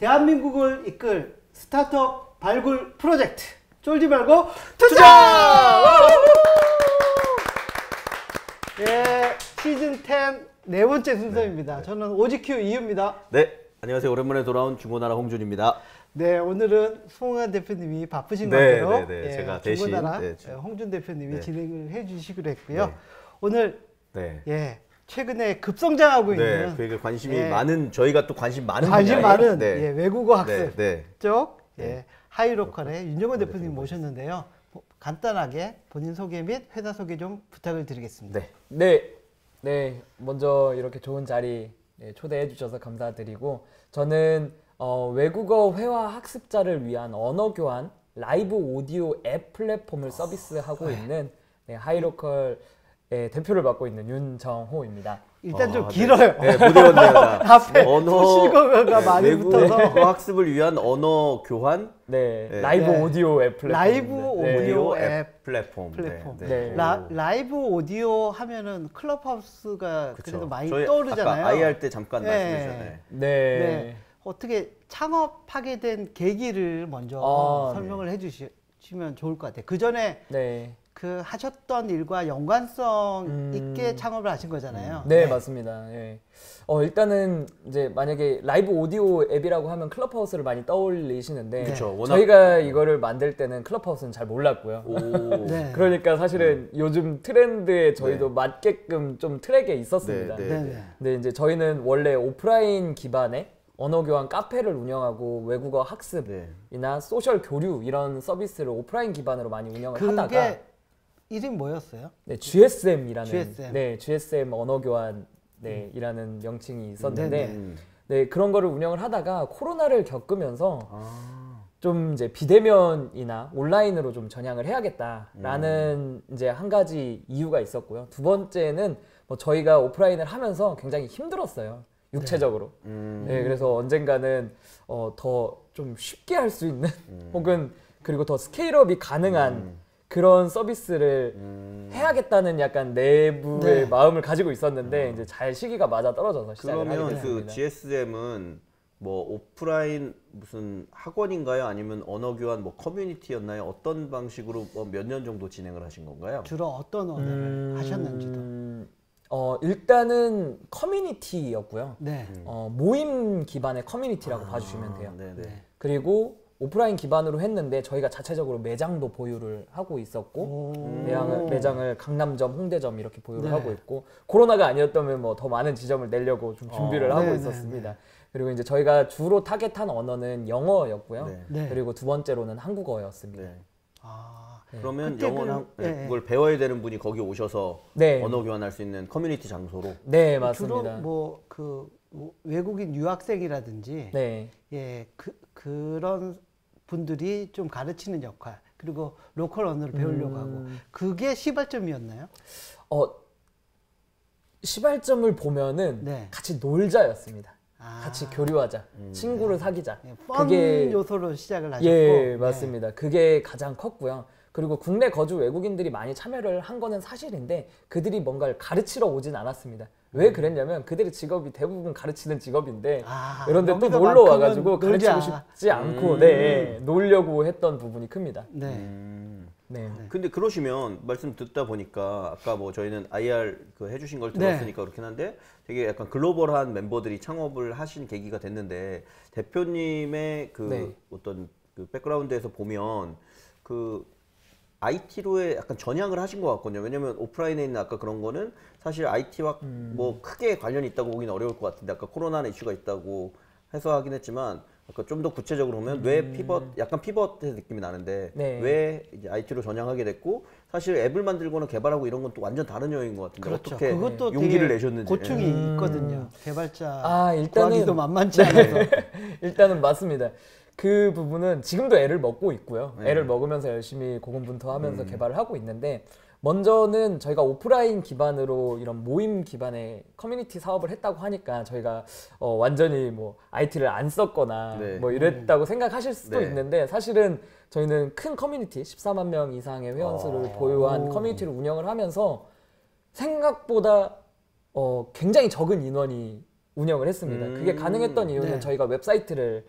대한민국을 이끌 스타트업 발굴 프로젝트 쫄지 말고 투자! 예, 시즌 10 네 번째 순서입니다. 저는 오지큐 이유입니다. 네, 안녕하세요. 오랜만에 돌아온 중고나라 홍준입니다. 네, 오늘은 송은관 대표님이 바쁘신 것 같아요. 네, 예, 제가 대신 중고나라 홍준 대표님이 네. 진행을 해주시기로 했고요. 네. 오늘 네. 예, 최근에 급성장하고 있는 그게 관심이 예. 많은 저희가 또 관심 많은 관심 분야에, 많은 네. 예, 외국어 학습 네. 쪽 예, 네. 하이로컬의 윤정원 대표님 모셨는데요. 간단하게 본인 소개 및 회사 소개 좀 부탁을 드리겠습니다. 네. 먼저 이렇게 좋은 자리 초대해 주셔서 감사드리고, 저는 외국어 회화 학습자를 위한 언어 교환 라이브 오디오 앱 플랫폼을 서비스하고 있는 하이로컬의 대표를 맡고 있는 윤정호입니다. 일단 좀 길어요. 네, 못 외웠네요. 앞에 언어 실거가 많이 외국 붙어서 학습을 위한 언어 교환 라이브 네. 오디오 앱 플랫폼. 라이브 오디오 앱 플랫폼. 네. 라이브 오디오 하면은 클럽하우스가 그래도 많이 저희 떠오르잖아요. 아까 아이 할 때 잠깐 네. 말씀해주셨잖아요. 네. 어떻게 창업하게 된 계기를 먼저 설명을 해주시면 좋을 것 같아요. 그 전에 그 하셨던 일과 연관성 있게 창업을 하신 거잖아요. 네, 맞습니다. 예. 일단은 이제 만약에 라이브 오디오 앱이라고 하면 클럽하우스를 많이 떠올리시는데, 그쵸, 워낙 저희가 이거를 만들 때는 클럽하우스는 잘 몰랐고요. 네. 그러니까 사실은 요즘 트렌드에 저희도 맞게끔 좀 트랙에 있었습니다. 근데 이제 저희는 원래 오프라인 기반의 언어 교환 카페를 운영하고 외국어 학습이나 소셜 교류 이런 서비스를 오프라인 기반으로 많이 운영을 하다가 이름 뭐였어요? 네, GSM이라는 GSM 언어 교환 이라는 명칭이 있었는데 그런 거를 운영을 하다가 코로나를 겪으면서 좀 이제 비대면이나 온라인으로 좀 전향을 해야겠다라는 이제 한 가지 이유가 있었고요. 두 번째는 뭐 저희가 오프라인을 하면서 굉장히 힘들었어요. 육체적으로. 그래서 언젠가는 더 좀 쉽게 할 수 있는 혹은 그리고 더 스케일업이 가능한 그런 서비스를 해야겠다는 약간 내부의 마음을 가지고 있었는데 이제 잘 시기가 맞아 떨어져서 시작을 하게 됐습니다. 그러면 그 GSM은 뭐 오프라인 무슨 학원인가요? 아니면 언어 교환 뭐 커뮤니티였나요? 어떤 방식으로 몇 년 정도 진행을 하신 건가요? 주로 어떤 언어를 하셨는지도. 일단은 커뮤니티였고요. 네. 모임 기반의 커뮤니티라고 봐주시면 돼요. 그리고 오프라인 기반으로 했는데 저희가 자체적으로 매장도 보유를 하고 있었고 매장을 강남점, 홍대점 이렇게 보유를 하고 있고, 코로나가 아니었다면 뭐 더 많은 지점을 내려고 좀 준비를 하고 있었습니다. 그리고 이제 저희가 주로 타겟한 언어는 영어였고요. 그리고 두 번째로는 한국어였습니다. 그러면 영어나 그걸 배워야 되는 분이 거기 오셔서 언어 교환할 수 있는 커뮤니티 장소로. 네, 맞습니다. 주로 외국인 유학생이라든지 그런 분들이 좀 가르치는 역할, 그리고 로컬 언어를 배우려고 하고, 그게 시발점이었나요? 시발점을 보면은 같이 놀자였습니다. 같이 교류하자, 친구를 사귀자. 그게 요소로 시작을 하셨고. 예, 맞습니다. 그게 가장 컸고요. 그리고 국내 거주 외국인들이 많이 참여를 한 거는 사실인데 그들이 뭔가를 가르치러 오진 않았습니다. 왜 그랬냐면 그들의 직업이 대부분 가르치는 직업인데 이런데 또 놀러 와가지고 가르치고 싶지 않고 놀려고 했던 부분이 큽니다. 근데 그러시면 말씀 듣다 보니까 아까 뭐 저희는 IR 그 해주신 걸 들었으니까 그렇긴 한데 되게 약간 글로벌한 멤버들이 창업을 하신 계기가 됐는데, 대표님의 그 어떤 그 백그라운드에서 보면 그 IT로에 약간 전향을 하신 것 같거든요. 왜냐면 오프라인에 있는 아까 그런 거는 사실 IT와 뭐 크게 관련이 있다고 보기는 어려울 것 같은데, 아까 코로나는 이슈가 있다고 해서 하긴 했지만 아까 좀 더 구체적으로 보면 왜 약간 피벗의 느낌이 나는데 왜 이제 IT로 전향하게 됐고, 사실 앱을 만들거나 개발하고 이런 건 또 완전 다른 여행인 것 같은데 어떻게 그것도 용기를 내셨는지. 고충이 있거든요. 개발자 구하기도 만만치 않아서. 일단은 맞습니다. 그 부분은 지금도 애를 먹고 있고요. 애를 먹으면서 열심히 고군분투하면서 개발을 하고 있는데, 먼저는 저희가 오프라인 기반으로 이런 모임 기반의 커뮤니티 사업을 했다고 하니까 저희가 완전히 뭐 IT를 안 썼거나 뭐 이랬다고 생각하실 수도 있는데, 사실은 저희는 큰 커뮤니티 14만 명 이상의 회원수를 보유한 커뮤니티를 운영을 하면서 생각보다 굉장히 적은 인원이 운영을 했습니다. 그게 가능했던 이유는 네. 저희가 웹사이트를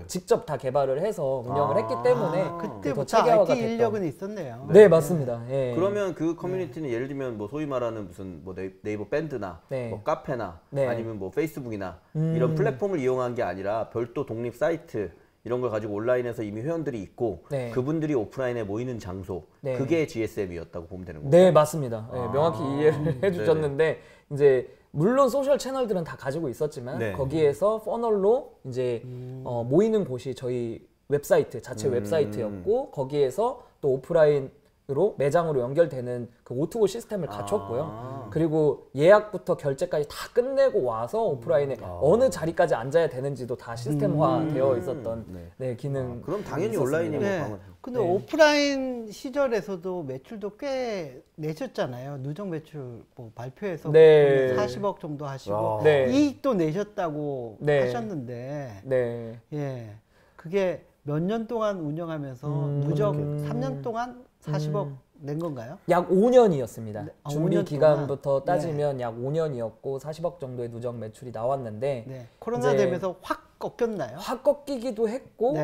직접 다 개발을 해서 운영을 했기 때문에 그때부터 IT 인력은 있었네요. 네, 맞습니다. 예. 그러면 그 커뮤니티는 예를 들면 뭐 소위 말하는 무슨 뭐 네이버 밴드나 뭐 카페나 아니면 뭐 페이스북이나 이런 플랫폼을 이용한 게 아니라 별도 독립 사이트 이런 걸 가지고 온라인에서 이미 회원들이 있고 그분들이 오프라인에 모이는 장소 그게 GSM이었다고 보면 되는 거예요. 네, 맞습니다. 네, 명확히 이해를 해주셨는데 이제 물론 소셜 채널들은 다 가지고 있었지만 거기에서 퍼널로 이제 모이는 곳이 저희 웹사이트 자체 웹사이트였고 거기에서 또 오프라인으로 매장으로 연결되는 그 O2O 시스템을 갖췄고요. 그리고 예약부터 결제까지 다 끝내고 와서 오프라인에 어느 자리까지 앉아야 되는지도 다 시스템화되어 있었던 기능. 그럼 당연히 온라인이 뭐 근데 오프라인 시절에서도 매출도 꽤 내셨잖아요. 누적 매출 뭐 발표해서 40억 정도 하시고 이익도 내셨다고 하셨는데 예, 그게 몇 년 동안 운영하면서 누적 3년 동안 40억 낸 건가요? 약 5년이었습니다. 네. 준비 5년 기간부터 따지면 약 5년이었고 40억 정도의 누적 매출이 나왔는데 코로나 되면서 확 꺾였나요? 확 꺾이기도 했고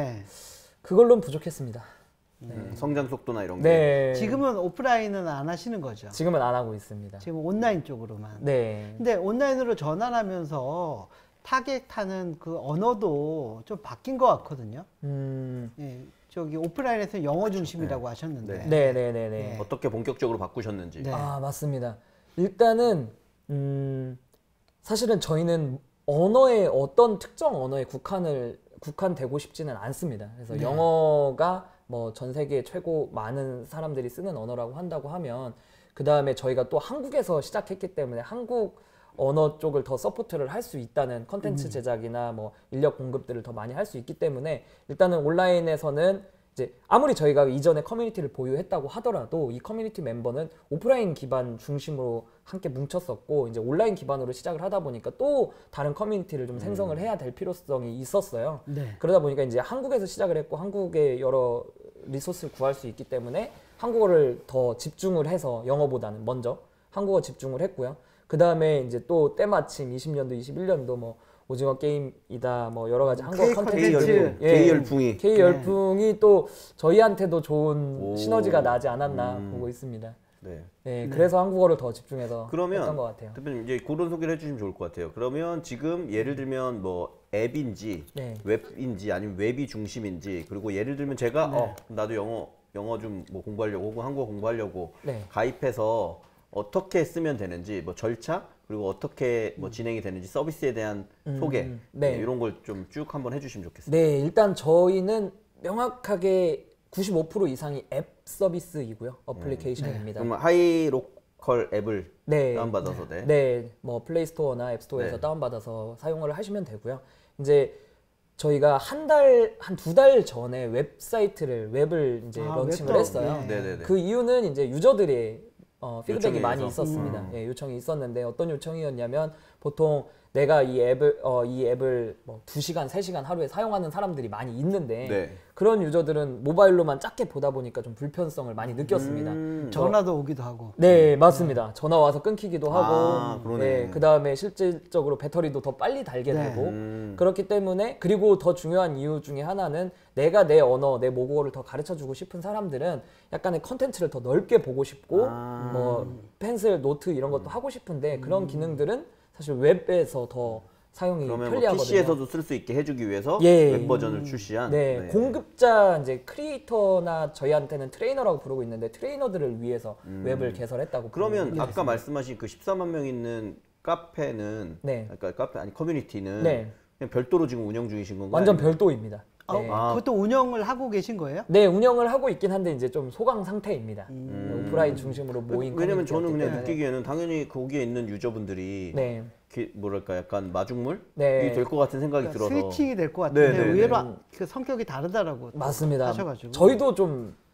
그걸로는 부족했습니다. 성장 속도나 이런 게. 지금은 오프라인은 안 하시는 거죠? 지금은 안 하고 있습니다. 지금 온라인 쪽으로만. 네. 근데 온라인으로 전환하면서 타겟하는 그 언어도 좀 바뀐 것 같거든요. 예, 저기 오프라인에서 영어 중심이라고 하셨는데. 네네네네. 어떻게 본격적으로 바꾸셨는지. 아, 맞습니다. 일단은 사실은 저희는 언어의 어떤 특정 언어에 국한되고 싶지는 않습니다. 그래서 영어가 뭐 전 세계 최고 많은 사람들이 쓰는 언어라고 한다고 하면 그 다음에 저희가 또 한국에서 시작했기 때문에 한국 언어 쪽을 더 서포트를 할 수 있다는 컨텐츠 제작이나 뭐 인력 공급들을 더 많이 할 수 있기 때문에 일단은 온라인에서는 이제 아무리 저희가 이전에 커뮤니티를 보유했다고 하더라도 이 커뮤니티 멤버는 오프라인 기반 중심으로 함께 뭉쳤었고 이제 온라인 기반으로 시작을 하다 보니까 또 다른 커뮤니티를 좀 생성을 해야 될 필요성이 있었어요. 그러다 보니까 이제 한국에서 시작을 했고 한국에 여러 리소스를 구할 수 있기 때문에 한국어를 더 집중을 해서 영어보다는 먼저 한국어 집중을 했고요. 그 다음에 이제 또 때마침 20년도, 21년도 뭐 오징어 게임이다 뭐 여러 가지 한국 컨텐츠 K 열풍이 또 저희한테도 좋은 시너지가 나지 않았나 보고 있습니다. 그래서 한국어를 더 집중해서 했던 것 같아요. 대표님 이제 그런 소개를 해주시면 좋을 것 같아요. 그러면 지금 예를 들면 뭐 앱인지 웹인지 아니면 웹이 중심인지 그리고 예를 들면 제가 나도 영어 좀 뭐 공부하려고 혹은 한국어 공부하려고 가입해서 어떻게 쓰면 되는지 뭐 절차 그리고 어떻게 뭐 진행이 되는지 서비스에 대한 소개 이런 걸 좀 쭉 한번 해주시면 좋겠습니다. 네, 일단 저희는 명확하게 95% 이상이 앱 서비스이고요, 어플리케이션입니다. 그러면 하이로컬 앱을 다운받아서 뭐 플레이스토어나 앱스토어에서 다운받아서 사용을 하시면 되고요. 이제 저희가 한 2달 전에 웹을 이제 런칭을 했어요. 그 이유는 이제 유저들의 피드백이 많이 있었습니다. 요청이 있었는데 어떤 요청이었냐면 보통 내가 이 앱을 뭐 2시간, 3시간 하루에 사용하는 사람들이 많이 있는데 그런 유저들은 모바일로만 작게 보다 보니까 좀 불편성을 많이 느꼈습니다. 전화도 오기도 하고. 네, 맞습니다. 전화 와서 끊기기도 하고 그 다음에 실질적으로 배터리도 더 빨리 달게 되고 그렇기 때문에 그리고 더 중요한 이유 중에 하나는 내가 내 언어, 내 모국어를 더 가르쳐주고 싶은 사람들은 약간의 컨텐츠를 더 넓게 보고 싶고 뭐 펜슬, 노트 이런 것도 하고 싶은데 그런 기능들은 사실 웹에서 더 사용이 편리하거든요. 뭐 PC에서도 쓸 수 있게 해주기 위해서 웹 버전을 출시한. 공급자 이제 크리에이터나 저희한테는 트레이너라고 부르고 있는데 트레이너들을 위해서 웹을 개설했다고. 그러면 아까 말씀하신 그 14만 명 있는 카페는, 그러니까 카페 아니 커뮤니티는 그냥 별도로 지금 운영 중이신 건가요? 완전 별도입니다. 그것도 운영을 하고 계신 거예요? 네, 운영을 하고 있긴 한데 이제 좀 소강 상태입니다. 오프라인 중심으로 모인. 왜냐면 저는 그냥 느끼기에는 당연히 거기에 있는 유저분들이 뭐랄까 약간 마중물이 될 것 같은 생각이 들어서 스위칭이 될 것 같은데 의외로 그 성격이 다르다라고 맞습니다. 하셔가지고 저희도 좀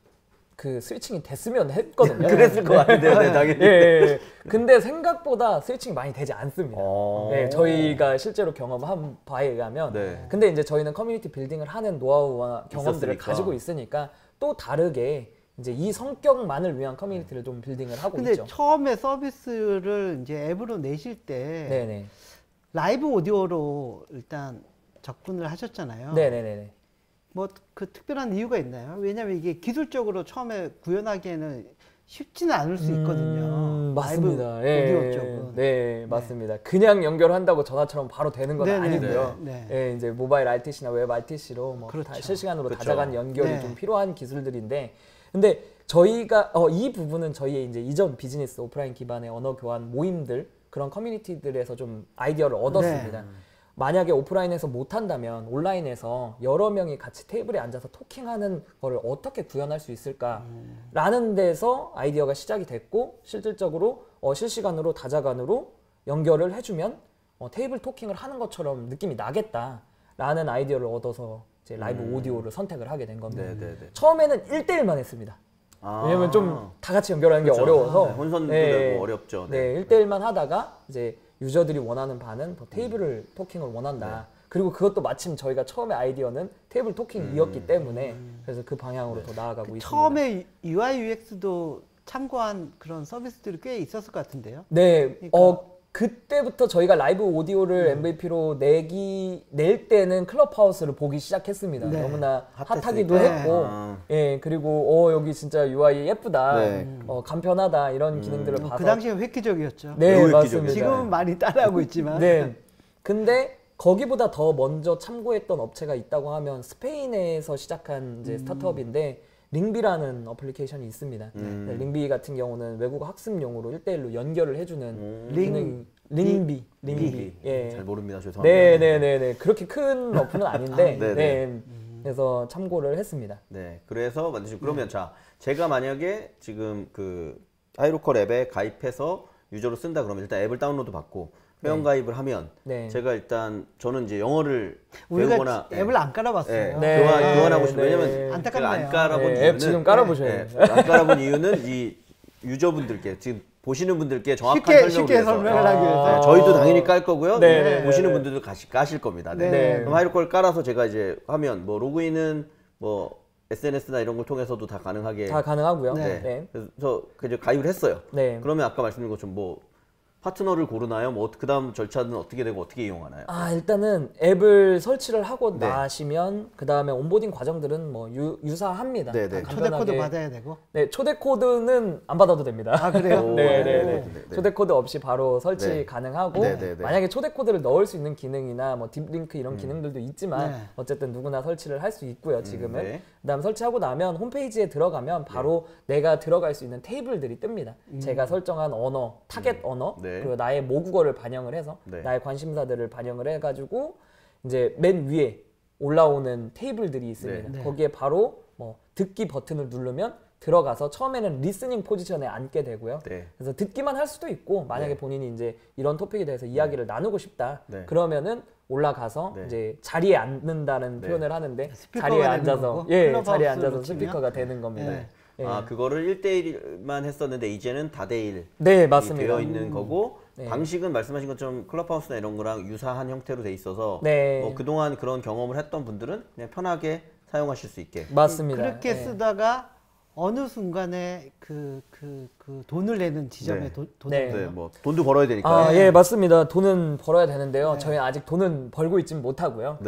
그 스위칭이 됐으면 했거든요. 그랬을 것 같은데요, 당연히. 근데 생각보다 스위칭이 많이 되지 않습니다. 저희가 실제로 경험한 바에 의하면. 근데 이제 저희는 커뮤니티 빌딩을 하는 노하우와 경험들을 가지고 있으니까 또 다르게 이제 이 성격만을 위한 커뮤니티를 좀 빌딩을 하고 있죠. 근데 처음에 서비스를 이제 앱으로 내실 때 라이브 오디오로 일단 접근을 하셨잖아요. 네네네. 뭐 그 특별한 이유가 있나요? 왜냐하면 이게 기술적으로 처음에 구현하기에는 쉽지는 않을 수 있거든요. 맞습니다. 라이브 오디오 쪽은. 네, 맞습니다. 그냥 연결한다고 전화처럼 바로 되는 건 아니고요. 네. 이제 모바일 RTC나 웹 RTC로 뭐 그렇죠. 실시간으로 그렇죠. 다자간 연결이 좀 필요한 기술들인데, 근데 저희가 이 부분은 저희의 이제 이전 비즈니스 오프라인 기반의 언어 교환 모임들, 그런 커뮤니티들에서 좀 아이디어를 얻었습니다. 만약에 오프라인에서 못한다면 온라인에서 여러 명이 같이 테이블에 앉아서 토킹하는 거를 어떻게 구현할 수 있을까라는 데서 아이디어가 시작이 됐고, 실질적으로 실시간으로 다자간으로 연결을 해주면 테이블 토킹을 하는 것처럼 느낌이 나겠다라는 아이디어를 얻어서 이제 라이브 오디오를 선택을 하게 된 건데, 처음에는 1대1만 했습니다. 왜냐면 좀 다 같이 연결하는 게 어려워서 혼선도 되고 어렵죠. 네, 1대1만 하다가 이제 유저들이 원하는 바는 더 테이블 토킹을 원한다. 그리고 그것도 마침 저희가 처음에 아이디어는 테이블 토킹이었기 때문에 그래서 그 방향으로 더 나아가고 있습니다. 처음에 UI UX도 참고한 그런 서비스들이 꽤 있었을 것 같은데요. 네, 그러니까. 그때부터 저희가 라이브 오디오를 MVP로 낼 때는 클럽하우스를 보기 시작했습니다. 너무나 핫하기도 했고, 그리고 여기 진짜 UI 예쁘다, 간편하다 이런 기능들을 봐서 그 당시에 획기적이었죠. 네, 맞습니다. 지금은 많이 따라하고 있지만. 네. 근데 거기보다 더 먼저 참고했던 업체가 있다고 하면 스페인에서 시작한 이제 스타트업인데 링비라는 어플리케이션이 있습니다. 네, 링비 같은 경우는 외국어 학습용으로 1대1로 연결을 해주는 링비. 예. 잘 모릅니다. 죄송합니다. 네네네네. 그렇게 큰 어플은 아닌데, 그래서 참고를 했습니다. 네. 그래서 만드신 그러면 자, 제가 만약에 지금 그 하이로컬 앱에 가입해서 유저로 쓴다 그러면 일단 앱을 다운로드 받고 회원 가입을 하면 제가 일단 저는 이제 영어를 배우거나 앱을 안 깔아봤어요. 교환하고 싶어요. 왜냐면 안타깝네요. 제가 안 깔아본 이유는 앱 지금 깔아보셔야 돼요. 안 깔아본 이유는 이 유저분들께 지금 보시는 분들께 정확한 쉽게 설명을 하기 위해서. 저희도 당연히 깔 거고요. 보시는 분들도 까실 겁니다. 그럼 하이로컬 깔아서 제가 이제 하면 뭐 로그인은 뭐 SNS나 이런 걸 통해서도 다 가능하고요. 그래서 이제 가입을 했어요. 그러면 아까 말씀드린 것처럼 뭐 파트너를 고르나요? 뭐 그다음 절차는 어떻게 되고 어떻게 이용하나요? 일단은 앱을 설치를 하고 나시면 그다음에 온보딩 과정들은 뭐 유사합니다. 초대 코드 받아야 되고. 네, 초대 코드는 안 받아도 됩니다. 아, 그래요? 네. 초대 코드 없이 바로 설치 가능하고, 만약에 초대 코드를 넣을 수 있는 기능이나 뭐 딥링크 이런 기능들도 있지만 어쨌든 누구나 설치를 할 수 있고요, 지금은. 그다음 설치하고 나면 홈페이지에 들어가면 바로 내가 들어갈 수 있는 테이블들이 뜹니다. 제가 설정한 언어, 타겟 언어, 그리고 나의 모국어를 반영을 해서 나의 관심사들을 반영을 해가지고 이제 맨 위에 올라오는 테이블들이 있습니다. 거기에 바로 뭐 듣기 버튼을 누르면 들어가서 처음에는 리스닝 포지션에 앉게 되고요. 그래서 듣기만 할 수도 있고, 만약에 본인이 이제 이런 토픽에 대해서 이야기를 나누고 싶다 그러면은 올라가서 이제 자리에 앉는다는 표현을 하는데 자리에 앉아서 자리에 앉아서 스피커가 되는 겁니다. 그거를 1대1만 했었는데 이제는 다대일 맞습니다. 되어 있는 거고, 방식은 말씀하신 것처럼 클럽하우스나 이런 거랑 유사한 형태로 돼 있어서 뭐 그동안 그런 경험을 했던 분들은 그냥 편하게 사용하실 수 있게. 맞습니다. 그렇게 쓰다가 어느 순간에 그 돈을 내는 지점에 뭐 돈도 벌어야 되니까. 맞습니다. 돈은 벌어야 되는데요. 저희는 아직 돈은 벌고 있지는 못하고요.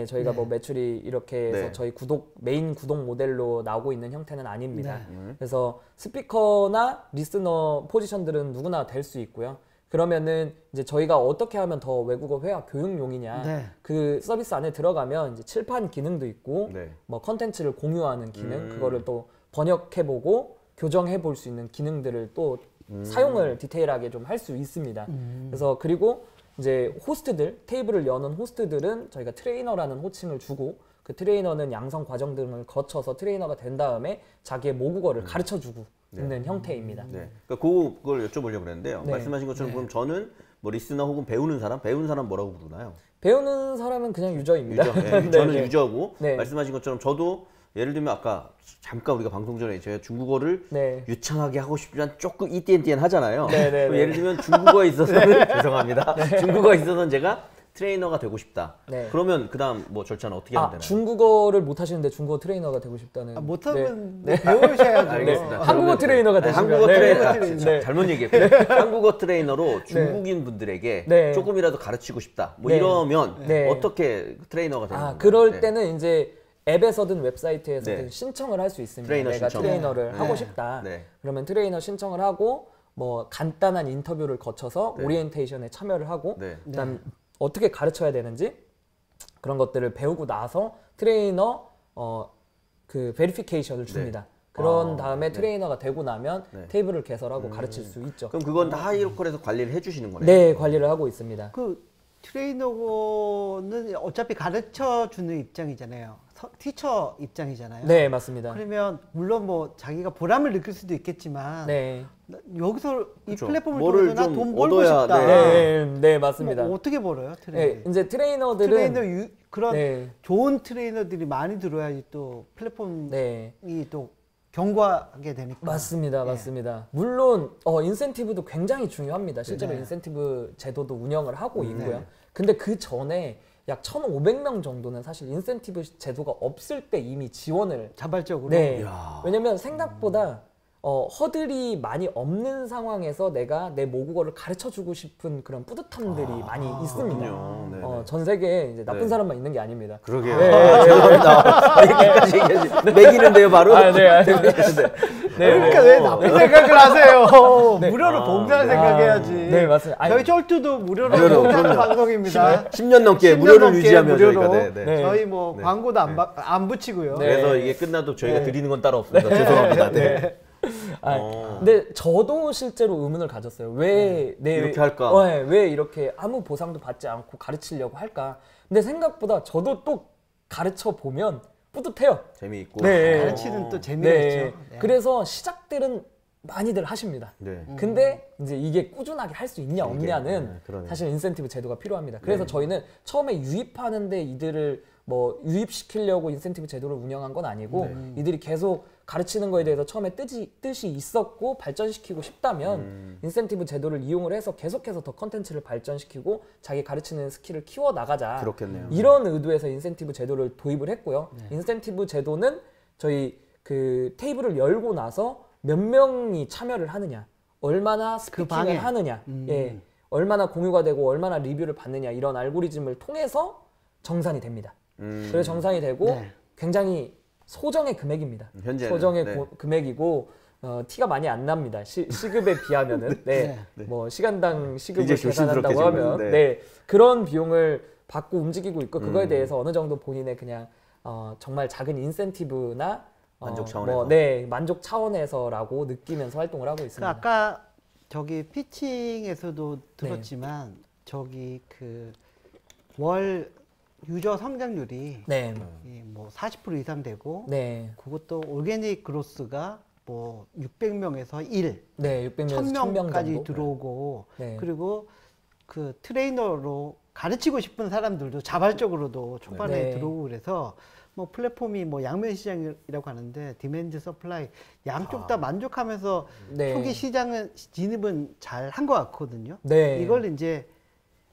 저희가 뭐 매출이 이렇게 해서 저희 메인 구독 모델로 나오고 있는 형태는 아닙니다. 그래서 스피커나 리스너 포지션들은 누구나 될 수 있고요. 그러면은 이제 저희가 어떻게 하면 더 외국어 회화 교육용이냐, 그 서비스 안에 들어가면 이제 칠판 기능도 있고, 뭐 컨텐츠를 공유하는 기능, 그거를 또 번역해보고 교정해볼 수 있는 기능들을 또 사용을 디테일하게 좀 할 수 있습니다. 그래서 그리고 이제 호스트들, 테이블을 여는 호스트들은 저희가 트레이너라는 호칭을 주고, 그 트레이너는 양성 과정 등을 거쳐서 트레이너가 된 다음에 자기의 모국어를 가르쳐주고 있는 형태입니다. 그러니까 그걸 여쭤보려고 그랬는데요. 말씀하신 것처럼 그럼 저는 뭐 리스너 혹은 배우는 사람 뭐라고 부르나요? 배우는 사람은 그냥 유저입니다. 저는 유저고, 말씀하신 것처럼 저도 예를 들면 아까 잠깐 우리가 방송 전에 제가 중국어를 유창하게 하고 싶지만 조금 이띠엔띠엔 하잖아요. 예를 들면 중국어에 있어서는 죄송합니다. 중국어에 있어서는 제가 트레이너가 되고 싶다. 네. 그러면 그다음 뭐 절차는 어떻게 하면 되나요? 중국어를 못 하시는데 중국어 트레이너가 되고 싶다는. 못하면 배우셔야죠. 알겠습니다. 한국어 트레이너가 되시면. 한국어 트레이너. 네. 잘못 얘기했고 한국어 트레이너로 중국인 분들에게 조금이라도 가르치고 싶다. 뭐 이러면 어떻게 트레이너가 되는 건가요? 그럴 때는 이제 앱에서든 웹사이트에서든 신청을 할 수 있습니다. 트레이너 내가 신청. 트레이너를 하고 싶다. 그러면 트레이너 신청을 하고 뭐 간단한 인터뷰를 거쳐서 오리엔테이션에 참여를 하고 그다음 어떻게 가르쳐야 되는지 그런 것들을 배우고 나서 트레이너 그 베리피케이션을 줍니다. 그런 다음에 트레이너가 되고 나면 테이블을 개설하고 가르칠 수 있죠. 그럼 그건 다 하이로컬에서 관리를 해주시는 거네요? 네, 관리를 하고 있습니다. 그 트레이너는 어차피 가르쳐 주는 입장이잖아요. 티처 입장이잖아요. 네, 맞습니다. 그러면 물론 뭐 자기가 보람을 느낄 수도 있겠지만 여기서 이 그쵸. 플랫폼을 뭐를 통해서 나 좀 돈 벌고 얻어야 싶다. 네, 맞습니다. 뭐 어떻게 벌어요, 트레이너? 이제 트레이너들은 그런 좋은 트레이너들이 많이 들어야지 또 플랫폼이 또 경과하게 되니까. 맞습니다. 물론 인센티브도 굉장히 중요합니다. 실제로 인센티브 제도도 운영을 하고 있고요. 근데 그 전에 약 1,500명 정도는 사실 인센티브 제도가 없을 때 이미 지원을 자발적으로. 왜냐면 생각보다 허들이 많이 없는 상황에서 내가 내 모국어를 가르쳐주고 싶은 그런 뿌듯함들이 많이 있습니다. 전 세계에 이제 나쁜 사람만 있는 게 아닙니다. 그러게요. 죄송합니다. 얘기까지 매기는데요, 바로? 그러니까 왜 나쁜 생각을 하세요? 무료로 봉사할 생각해야지. 네, 맞습니다. 저희 쩔투도 무료로 봉사하는 방송입니다. 10년 넘게 무료를 유지하며 저희가. 저희 뭐 광고도 안 붙이고요. 그래서 이게 끝나도 저희가 드리는 건 따로 없습니다. 죄송합니다. 근데 저도 실제로 의문을 가졌어요. 왜 이렇게 할까? 왜 이렇게 아무 보상도 받지 않고 가르치려고 할까? 근데 생각보다 저도 또 가르쳐 보면 뿌듯해요. 재미있고. 가르치는 또 재미가 있죠. 그래서 시작들은 많이들 하십니다. 근데 이제 이게 꾸준하게 할 수 있냐 없냐는 사실 인센티브 제도가 필요합니다. 그래서 저희는 처음에 유입하는데 이들을 뭐 유입시키려고 인센티브 제도를 운영한 건 아니고 이들이 계속 가르치는 거에 대해서 처음에 뜻이 있었고 발전시키고 싶다면 인센티브 제도를 이용을 해서 계속해서 더 컨텐츠를 발전시키고 자기 가르치는 스킬을 키워 나가자. 그렇겠네요. 이런 의도에서 인센티브 제도를 도입을 했고요. 인센티브 제도는 저희 그 테이블을 열고 나서 몇 명이 참여를 하느냐, 얼마나 스피킹을 하느냐, 얼마나 공유가 되고 얼마나 리뷰를 받느냐 이런 알고리즘을 통해서 정산이 됩니다. 그래서 정산이 되고 굉장히 소정의 금액입니다. 현재는, 소정의 금액이고 티가 많이 안 납니다. 시급에 비하면은 뭐 시간당 시급을 계산한다고 하면 그런 비용을 받고 움직이고 있고 그거에 대해서 어느 정도 본인의 그냥 정말 작은 인센티브나 만족 차원에서 뭐, 만족 차원에서라고 느끼면서 활동을 하고 있습니다. 아까 저기 피칭에서도 들었지만 저기 그 월 유저 성장률이 뭐 40% 이상 되고 그것도 오르게닉 그로스가 뭐 600명에서 1, 1000명까지 들어오고 그리고 그 트레이너로 가르치고 싶은 사람들도 자발적으로도 초반에 들어오고 그래서 뭐 플랫폼이 뭐 양면 시장이라고 하는데 디맨드 서플라이 양쪽 다 만족하면서 초기 시장은 진입은 잘 한 것 같거든요. 이걸 이제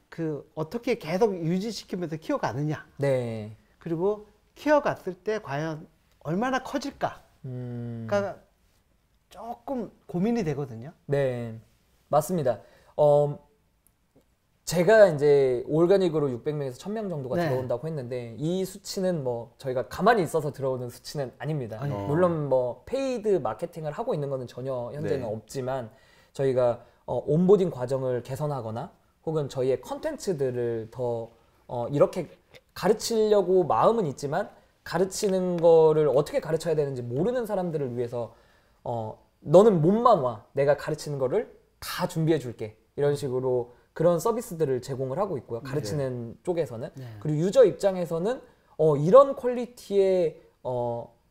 그 어떻게 계속 유지시키면서 키워가느냐. 그리고 키워갔을 때 과연 얼마나 커질까가 조금 고민이 되거든요. 맞습니다. 제가 이제 올가닉으로 600명에서 1000명 정도가 들어온다고 했는데 이 수치는 뭐 저희가 가만히 있어서 들어오는 수치는 아닙니다. 물론 뭐 페이드 마케팅을 하고 있는 거는 전혀 현재는 없지만 저희가 온보딩 과정을 개선하거나 혹은 저희의 컨텐츠들을 더 이렇게 가르치려고 마음은 있지만 가르치는 거를 어떻게 가르쳐야 되는지 모르는 사람들을 위해서 너는 몸만 와. 내가 가르치는 거를 다 준비해 줄게. 이런 식으로 그런 서비스들을 제공을 하고 있고요. 가르치는 쪽에서는. 그리고 유저 입장에서는 이런 퀄리티의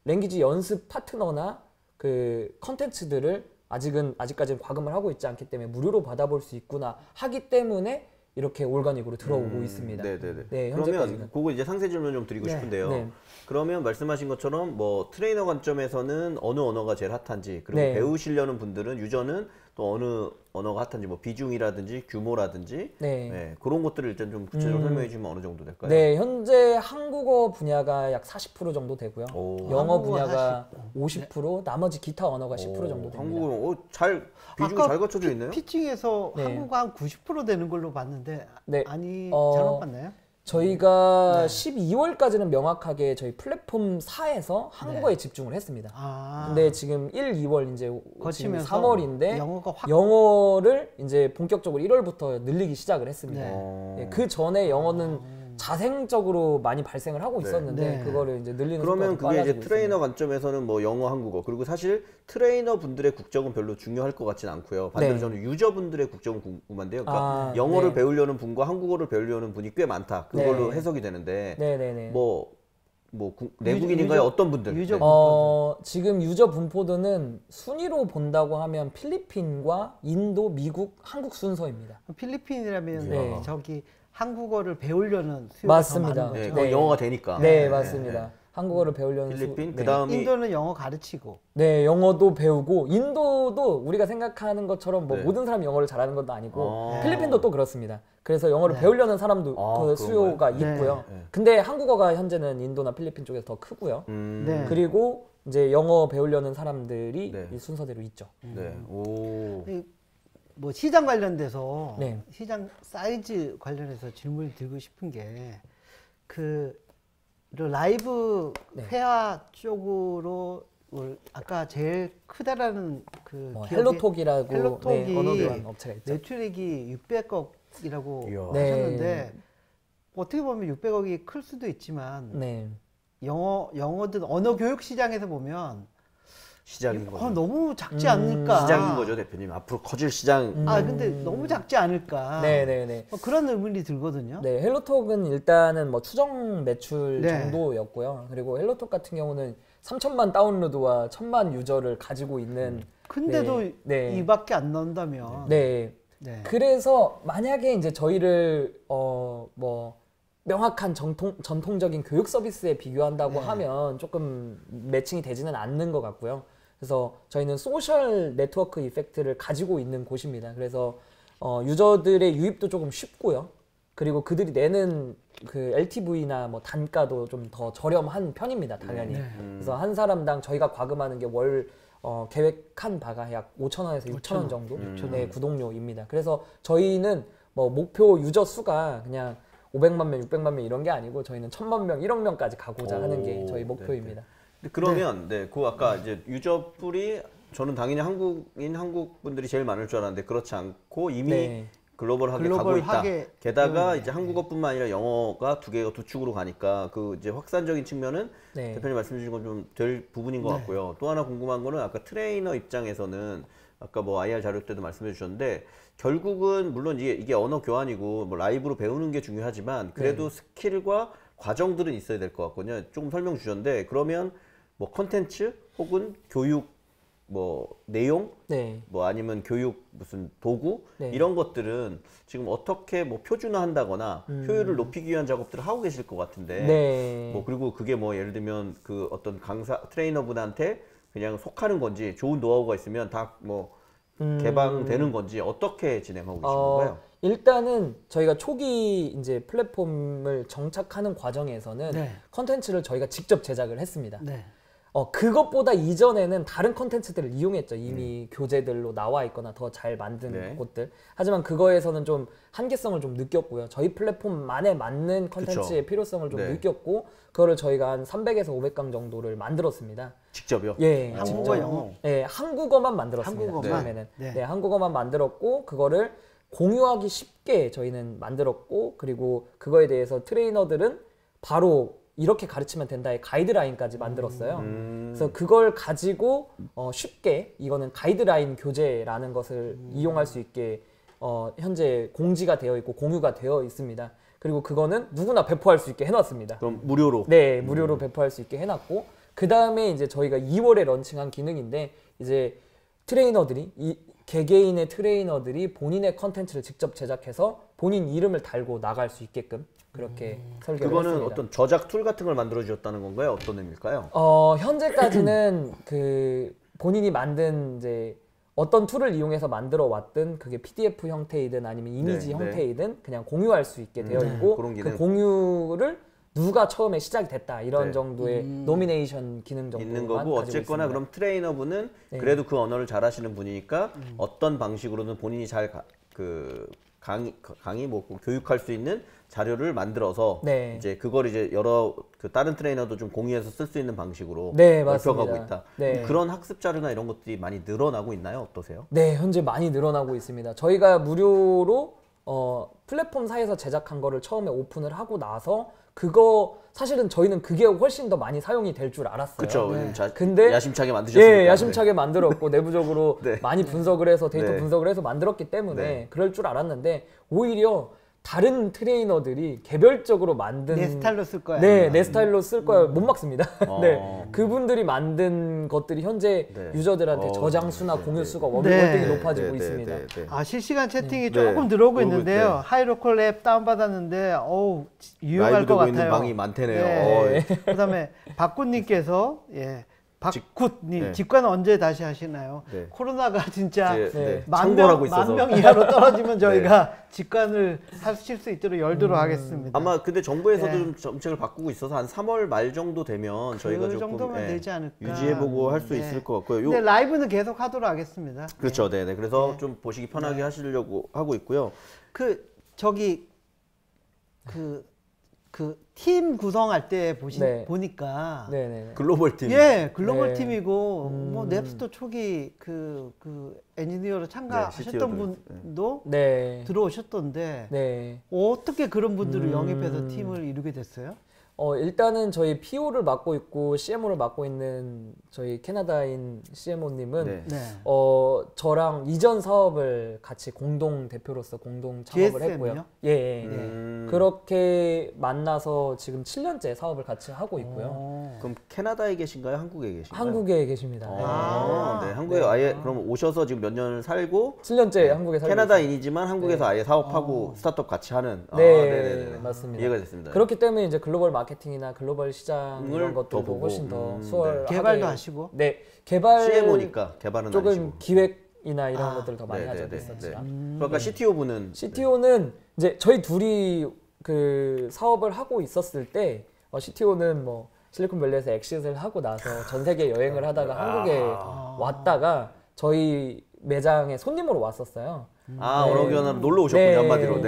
랭귀지 연습 파트너나 그 컨텐츠들을 아직까지는 과금을 하고 있지 않기 때문에 무료로 받아볼 수 있구나 하기 때문에 이렇게 올가닉으로 들어오고 있습니다. 그러면 그거 이제 상세 질문 좀 드리고 싶은데요. 그러면 말씀하신 것처럼 뭐 트레이너 관점에서는 어느 언어가 제일 핫한지 그리고 배우시려는 분들은 유저는 또 어느 언어가 핫한지 뭐 비중이라든지 규모라든지 네, 그런 것들을 일단 좀 구체적으로 설명해 주면 어느 정도 될까요? 네, 현재 한국어 분야가 약 40% 정도 되고요. 영어 분야가 50%, 나머지 기타 언어가 10% 정도 됩니다. 한국어 비중이 잘 갖춰져 있네요. 피칭에서 한국어 한 90% 되는 걸로 봤는데 잘못 봤나요? 저희가 12월까지는 명확하게 저희 플랫폼 4에서 한국어에 집중을 했습니다. 근데 지금 1, 2월 이제 지금 3월인데 영어를 이제 본격적으로 1월부터 늘리기 시작을 했습니다. 그 전에 영어는 자생적으로 많이 발생을 하고 있었는데 그거를 이제 늘리는 그러면 그게 이제 트레이너 있습니다. 관점에서는 뭐 영어, 한국어 그리고 사실 트레이너 분들의 국적은 별로 중요할 것 같지는 않고요. 반대로 저는 유저 분들의 국적은 궁금한데요. 그러니까 영어를 배우려는 분과 한국어를 배우려는 분이 꽤 많다. 그걸로 해석이 되는데 내국인인가요? 어떤 분들? 지금 유저 분포도는 순위로 본다고 하면 필리핀과 인도, 미국, 한국 순서입니다. 필리핀이라면 저기 한국어를 배우려는 수요가 맞습니다. 더 많은 거죠. 영어가 되니까. 네, 맞습니다. 한국어를 배우려는 필리핀, 그다음에 인도는 영어 가르치고. 네, 영어도 배우고 인도도 우리가 생각하는 것처럼 뭐 모든 사람이 영어를 잘하는 것도 아니고 필리핀도 또 그렇습니다. 그래서 영어를 배우려는 사람도 그 수요가 있고요. 근데 한국어가 현재는 인도나 필리핀 쪽에서 더 크고요. 그리고 이제 영어 배우려는 사람들이 이 순서대로 있죠. 뭐 시장 관련돼서 시장 사이즈 관련해서 질문을 드리고 싶은 게 그 라이브 회화 쪽으로 아까 제일 크다라는 그 헬로톡이라고 헬로톡이 언어 교환 업체가 있죠. 매출액이 600억이라고 하셨는데 어떻게 보면 600억이 클 수도 있지만 영어든 언어 교육 시장에서 보면 시장인 거죠. 너무 작지 않을까? 시장인 거죠, 대표님. 앞으로 커질 시장. 근데 너무 작지 않을까? 그런 의문이 들거든요. 네, 헬로톡은 일단은 뭐 추정 매출 정도였고요. 그리고 헬로톡 같은 경우는 3천만 다운로드와 1,000만 유저를 가지고 있는. 근데도 이밖에 안 나온다면. 그래서 만약에 이제 저희를 뭐 명확한 전통적인 교육 서비스에 비교한다고 하면 조금 매칭이 되지는 않는 것 같고요. 그래서 저희는 소셜 네트워크 이펙트를 가지고 있는 곳입니다. 그래서 유저들의 유입도 조금 쉽고요. 그리고 그들이 내는 그 LTV나 뭐 단가도 좀 더 저렴한 편입니다, 당연히. 그래서 한 사람당 저희가 과금하는 게 월 계획한 바가 약 5,000원에서 6,000원 정도 의 구독료입니다. 그래서 저희는 뭐 목표 유저 수가 그냥 500만 명, 600만 명 이런 게 아니고 저희는 1,000만 명, 1억 명까지 가고자 하는 게 저희 목표입니다. 그러면 그 아까 이제 유저풀이 저는 당연히 한국 분들이 제일 많을 줄 알았는데 그렇지 않고 이미 글로벌하게 가고 있다. 게다가 이제 한국어뿐만 아니라 영어가 두 개가 두 축으로 가니까 그 이제 확산적인 측면은 대표님 말씀 주신 건 좀 될 부분인 것 같고요. 또 하나 궁금한 거는 아까 트레이너 입장에서는 아까 뭐 IR 자료 때도 말씀해 주셨는데 결국은 물론 이게 언어 교환이고 뭐 라이브로 배우는 게 중요하지만 그래도 스킬과 과정들은 있어야 될 것 같거든요. 조금 설명 주셨는데 그러면 뭐 컨텐츠 혹은 교육 뭐 내용 뭐 아니면 교육 무슨 도구 이런 것들은 지금 어떻게 뭐 표준화한다거나 효율을 높이기 위한 작업들을 하고 계실 것 같은데 뭐 그리고 그게 뭐 예를 들면 그 어떤 강사 트레이너분한테 그냥 속하는 건지 좋은 노하우가 있으면 다 뭐 개방되는 건지 어떻게 진행하고 계신 건가요? 일단은 저희가 초기 이제 플랫폼을 정착하는 과정에서는 컨텐츠를 저희가 직접 제작을 했습니다. 그것보다 이전에는 다른 컨텐츠들을 이용했죠. 이미 교재들로 나와 있거나 더 잘 만든 곳들. 하지만 그거에서는 좀 한계성을 좀 느꼈고요. 저희 플랫폼만에 맞는 컨텐츠의 필요성을 좀 느꼈고 그거를 저희가 한 300에서 500강 정도를 만들었습니다. 직접요? 한국어, 영어? 한국어만 만들었습니다. 처음에는. 한국어만 만들었고 그거를 공유하기 쉽게 저희는 만들었고 그리고 그거에 대해서 트레이너들은 바로 이렇게 가르치면 된다의 가이드라인까지 만들었어요. 그래서 그걸 가지고 쉽게 이거는 가이드라인 교재라는 것을 이용할 수 있게 현재 공지가 되어 있고 공유가 되어 있습니다. 그리고 그거는 누구나 배포할 수 있게 해놨습니다. 그럼 무료로? 네, 무료로 배포할 수 있게 해놨고 그 다음에 이제 저희가 2월에 런칭한 기능인데 이제 트레이너들이 개개인의 트레이너들이 본인의 컨텐츠를 직접 제작해서 본인 이름을 달고 나갈 수 있게끔 그렇게 설계를 그거는 했습니다. 어떤 저작 툴 같은 걸 만들어 주셨다는 건가요? 어떤 의미일까요? 현재까지는 그 본인이 만든 이제 어떤 툴을 이용해서 만들어 왔든 그게 PDF 형태이든 아니면 이미지 형태이든 그냥 공유할 수 있게 되어 있고 그 공유를 누가 처음에 시작이 됐다 이런 정도의 노미네이션 기능 정도만 있는 거고 어쨌거나 있습니다. 그럼 트레이너분은 그래도 그 언어를 잘하시는 분이니까 어떤 방식으로는 본인이 잘 강의 뭐 교육할 수 있는 자료를 만들어서 이제 그걸 이제 여러 다른 트레이너도 좀 공유해서 쓸 수 있는 방식으로 넓혀가고 있다. 그런 학습 자료나 이런 것들이 많이 늘어나고 있나요? 어떠세요? 네, 현재 많이 늘어나고 있습니다. 저희가 무료로 플랫폼사에서 제작한 거를 처음에 오픈을 하고 나서 그거 사실은 저희는 그게 훨씬 더 많이 사용이 될 줄 알았어요. 그렇죠. 근데 야심차게 만드셨으니까. 예, 야심차게 만들었고 내부적으로 많이 분석을 해서 데이터 분석을 해서 만들었기 때문에 그럴 줄 알았는데 오히려 다른 트레이너들이 개별적으로 만든 내 스타일로 쓸 거야. 네, 내 스타일로 쓸 거야. 못 막습니다. 네, 그분들이 만든 것들이 현재 유저들한테 저장 수나 공유 수가 월등히 높아지고 있습니다. 아, 실시간 채팅이 조금 들어오고 있는데요. 하이로컬 앱 다운받았는데 어우 유용할 것 같아요. 있는 방이 많대네요. 그다음에 박군님께서 박굿님 직관 언제 다시 하시나요? 코로나가 진짜 만 명 이하로 떨어지면 저희가 직관을 하실 수 있도록 열도록 하겠습니다. 아마 근데 정부에서도 좀 정책을 바꾸고 있어서 한 3월 말 정도 되면 저희가 조금 정도면 되지 않을까. 유지해보고 할 수 있을 것 같고요. 근데 라이브는 계속 하도록 하겠습니다. 그렇죠, 네. 그래서 좀 보시기 편하게 하시려고 하고 있고요. 팀 구성할 때 보니까 글로벌 팀, 글로벌 팀이고 뭐 넵스토 초기 그 엔지니어로 참가하셨던 분도 들어오셨던데 어떻게 그런 분들을 영입해서 팀을 이루게 됐어요? 일단은 저희 PO를 맡고 있고 CMO를 맡고 있는 저희 캐나다인 CMO님은 저랑 이전 사업을 같이 공동 대표로서 공동 창업을 했고요. 그렇게 만나서 지금 7년째 사업을 같이 하고 있고요. 그럼 캐나다에 계신가요? 한국에 계신가요? 한국에 계십니다. 한국에 아예 그럼 오셔서 지금 몇 년을 살고 7년째 한국에 살고 캐나다인이지만 한국에서 아예 사업하고 스타트업 같이 하는 맞습니다. 이해가 됐습니다. 그렇기 때문에 이제 글로벌 마케팅이나 글로벌 시장 이런 것들도 훨씬 더 수월하게 개발도 하시고 개발 CMO니까 개발은 조금 아니시고. 기획이나 이런 것들을 더 많이 하죠. 그러니까 CTO분은 이제 저희 둘이 그 사업을 하고 있었을 때 CTO는 뭐 실리콘밸리에서 엑시트를 하고 나서 전 세계 여행을 하다가 한국에 왔다가 저희 매장에 손님으로 왔었어요. 언어교환하러 놀러 오셨군요. 한마디로.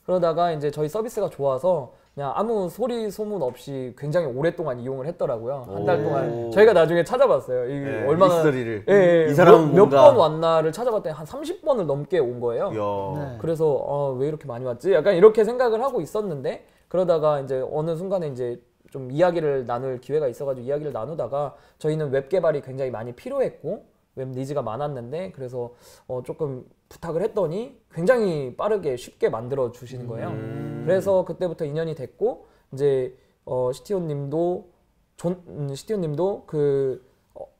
그러다가 이제 저희 서비스가 좋아서 그냥 아무 소리 소문 없이 굉장히 오랫동안 이용을 했더라고요. 한 달 동안 저희가 나중에 찾아봤어요. 이게 얼마나 이 사람은 몇 번 왔나를 찾아봤더니 한 30번을 넘게 온 거예요. 그래서 왜 이렇게 많이 왔지? 약간 이렇게 생각을 하고 있었는데 그러다가 이제 어느 순간에 이제 좀 이야기를 나눌 기회가 있어가지고 이야기를 나누다가 저희는 웹 개발이 굉장히 많이 필요했고 웹 니즈가 많았는데 그래서 조금 부탁을 했더니 굉장히 빠르게 쉽게 만들어 주시는 거예요. 그래서 그때부터 인연이 됐고 이제 CTO님도 그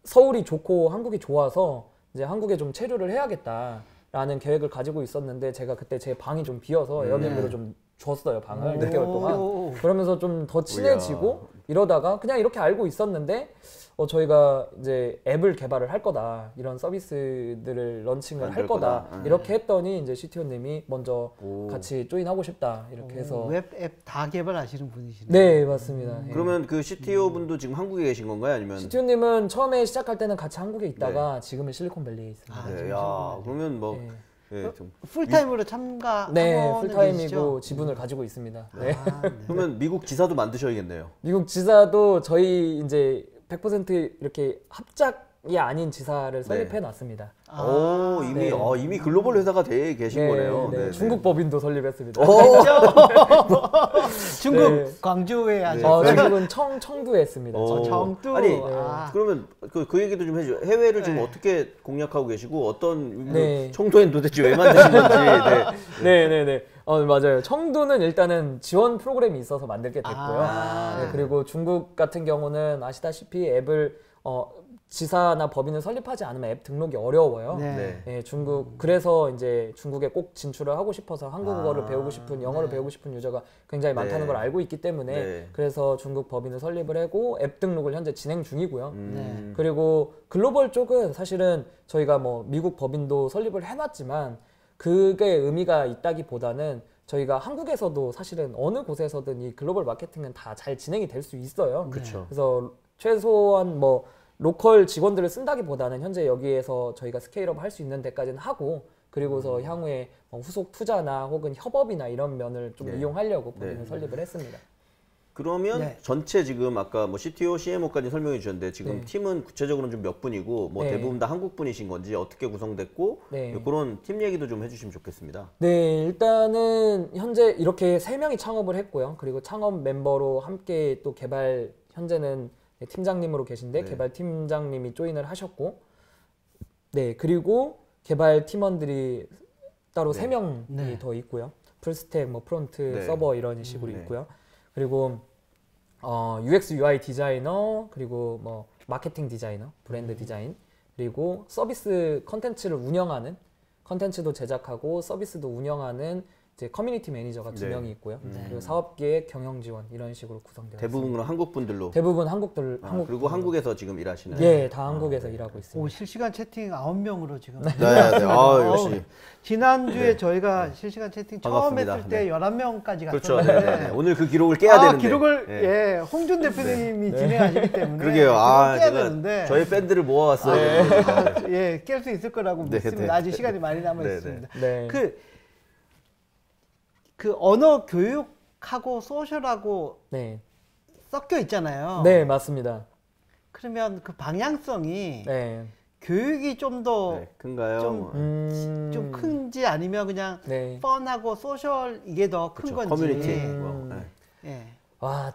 서울이 좋고 한국이 좋아서 이제 한국에 좀 체류를 해야겠다라는 계획을 가지고 있었는데 제가 그때 제 방이 좀 비어서 에어비앤비로 좀 줬어요, 방을 6개월 동안. 그러면서 좀 더 친해지고 이러다가 그냥 이렇게 알고 있었는데 저희가 이제 앱을 개발을 할 거다, 이런 서비스들을 런칭을 할 거다 이렇게 했더니 이제 CTO님이 먼저 같이 조인하고 싶다 이렇게 해서 웹 앱 다 개발하시는 분이시네요. 네, 맞습니다. 그러면 그 CTO 분도 지금 한국에 계신 건가요? 아니면 CTO님은 처음에 시작할 때는 같이 한국에 있다가 지금은 실리콘밸리에 있습니다. 그러면 뭐 풀타임으로 참가 풀타임이고 지분을 가지고 있습니다. 그러면 미국 지사도 만드셔야겠네요. 미국 지사도 저희 이제 100% 이렇게 합작이 아닌 지사를 설립해 놨습니다. 이미 글로벌 회사가 돼 계신 거네요. 중국 법인도 설립했습니다. 중국 광주에 중국은 청두에 했습니다. 청두. 아니 그러면 그 얘기도 좀 해줘. 해외를 지금 어떻게 공략하고 계시고 어떤 청도엔 도대체 왜 만드신 건지. 맞아요. 청두는 일단은 지원 프로그램이 있어서 만들게 됐고요. 그리고 중국 같은 경우는 아시다시피 앱을 지사나 법인을 설립하지 않으면 앱 등록이 어려워요. 네. 예, 중국 그래서 이제 중국에 꼭 진출을 하고 싶어서 한국어를 배우고 싶은 영어를 배우고 싶은 유저가 굉장히 많다는 걸 알고 있기 때문에 그래서 중국 법인을 설립을 하고 앱 등록을 현재 진행 중이고요. 그리고 글로벌 쪽은 사실은 저희가 뭐 미국 법인도 설립을 해놨지만 그게 의미가 있다기보다는 저희가 한국에서도 사실은 어느 곳에서든 이 글로벌 마케팅은 다 잘 진행이 될 수 있어요. 그렇죠. 그래서 최소한 뭐 로컬 직원들을 쓴다기보다는 현재 여기에서 저희가 스케일업 할 수 있는 데까지는 하고 그리고서 향후에 후속 투자나 혹은 협업이나 이런 면을 좀 이용하려고 법인을 설립을 했습니다. 그러면 전체 지금 아까 뭐 CTO, CMO까지 설명해 주셨는데 지금 팀은 구체적으로는 좀 몇 분이고 뭐 대부분 다 한국 분이신 건지 어떻게 구성됐고 그런 팀 얘기도 좀 해주시면 좋겠습니다. 네, 일단은 현재 이렇게 3명이 창업을 했고요. 그리고 창업 멤버로 함께 또 개발 현재는 팀장님으로 계신데 개발 팀장님이 조인을 하셨고 그리고 개발 팀원들이 따로 3명이 더 있고요. 풀스택, 뭐 프론트, 서버 이런 식으로 있고요. 그리고 UX, UI 디자이너, 그리고 뭐 마케팅 디자이너, 브랜드 디자인, 그리고 서비스 컨텐츠를 운영하는 컨텐츠도 제작하고 서비스도 운영하는 이제 커뮤니티 매니저가 2명이 있고요. 그리고 사업계획, 경영 지원 이런 식으로 구성되어 대부분 있습니다. 한국 분들로. 대부분 한국 그리고 한국에서 지금 일하시는. 예, 다 한국에서 일하고 있습니다. 오, 실시간 채팅 9명으로 지금. 역시. 지난주에 저희가 실시간 채팅 처음 반갑습니다. 했을 때 11명까지 그렇죠. 갔었는데 오늘 그 기록을 깨야 되는데. 기록을 홍준 대표님이 진행하시기 때문에 그러게요. 깨야 제가 되는데 저희 팬들을 모아왔어요. 깰 수 있을 거라고 믿습니다. 아직 시간이 많이 남아 있습니다. 그 언어 교육하고 소셜하고 섞여 있잖아요. 네, 맞습니다. 그러면 그 방향성이 교육이 좀 더 큰가요? 좀 큰지 아니면 그냥 펀하고 소셜 이게 더 큰 건지. 커뮤니티. 와,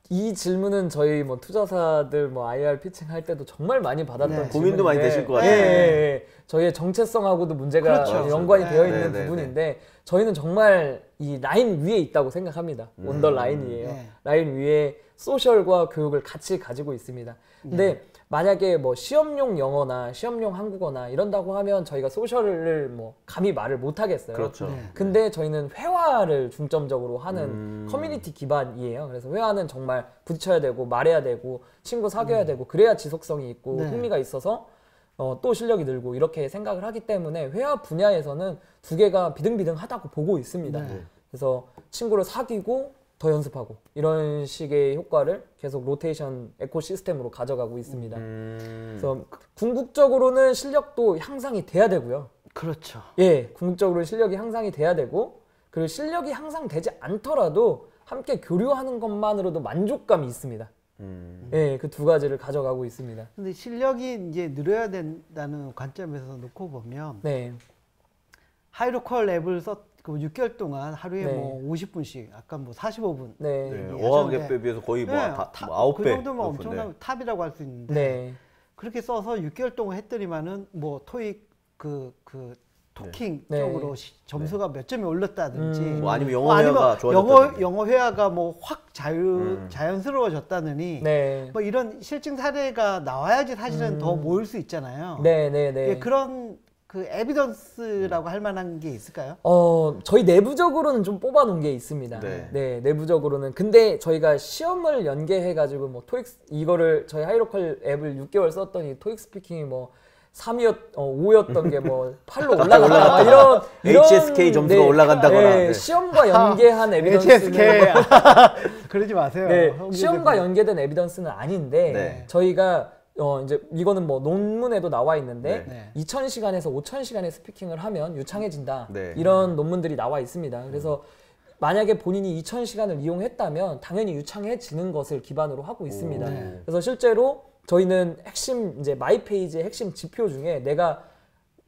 이 질문은 저희 뭐 투자사들 뭐 IR 피칭 할 때도 정말 많이 받았던 고민도 많이 되실 것 같아요. 저희의 정체성하고도 문제가 연관이 되어 있는 부분인데 저희는 정말 이 라인 위에 있다고 생각합니다. 온더 라인이에요. 라인 위에 소셜과 교육을 같이 가지고 있습니다. 근데 만약에 뭐 시험용 영어나 시험용 한국어나 이런다고 하면 저희가 소셜을 뭐 감히 말을 못 하겠어요. 그렇죠. 근데 저희는 회화를 중점적으로 하는 커뮤니티 기반이에요. 그래서 회화는 정말 부딪혀야 되고 말해야 되고 친구 사귀어야 되고 그래야 지속성이 있고 흥미가 있어서 또 실력이 늘고 이렇게 생각을 하기 때문에 회화 분야에서는 두 개가 비등비등하다고 보고 있습니다. 그래서 친구를 사귀고 더 연습하고 이런 식의 효과를 계속 로테이션 에코시스템으로 가져가고 있습니다. 그래서 궁극적으로는 실력도 향상이 돼야 되고요. 그렇죠. 예, 궁극적으로 실력이 향상이 돼야 되고 그리고 실력이 향상되지 않더라도 함께 교류하는 것만으로도 만족감이 있습니다. 예, 그 두 가지를 가져가고 있습니다. 근데 실력이 이제 늘어야 된다는 관점에서 놓고 보면 하이로컬 앱을 그 6개월 동안 하루에 뭐 50분씩, 아까 뭐 45분. 어학앱에 비해서 거의 뭐 9배. 그 정도면 엄청난 탑이라고 할 수 있는데 그렇게 써서 6개월 동안 했더니만은 뭐 토익 토킹 쪽으로 점수가 몇 점이 올랐다든지 뭐 아니면 영어 회화가 좋아졌다든지 영어 회화가 뭐 확 자연스러워졌다느니 뭐 이런 실증 사례가 나와야지 사실은 더 모일 수 있잖아요. 그런 그 에비던스라고 할 만한 게 있을까요? 저희 내부적으로는 좀 뽑아놓은 게 있습니다. 내부적으로는. 근데 저희가 시험을 연계해가지고 뭐 토익 이거를 저희 하이로컬 앱을 6개월 썼더니 토익 스피킹이 뭐 5였던 게 뭐 8로 올라간다. 이런 HSK 점수가 올라간다거나. 시험과 연계한 에비던스는 HSK 그러지 마세요. 시험과 연계된 에비던스는 아닌데 저희가 이제 이거는 뭐 논문에도 나와 있는데 2000시간에서 5000시간의 스피킹을 하면 유창해진다. 이런 논문들이 나와 있습니다. 그래서 만약에 본인이 2000시간을 이용했다면 당연히 유창해지는 것을 기반으로 하고 있습니다. 그래서 실제로 저희는 핵심 이제 마이 페이지의 핵심 지표 중에 내가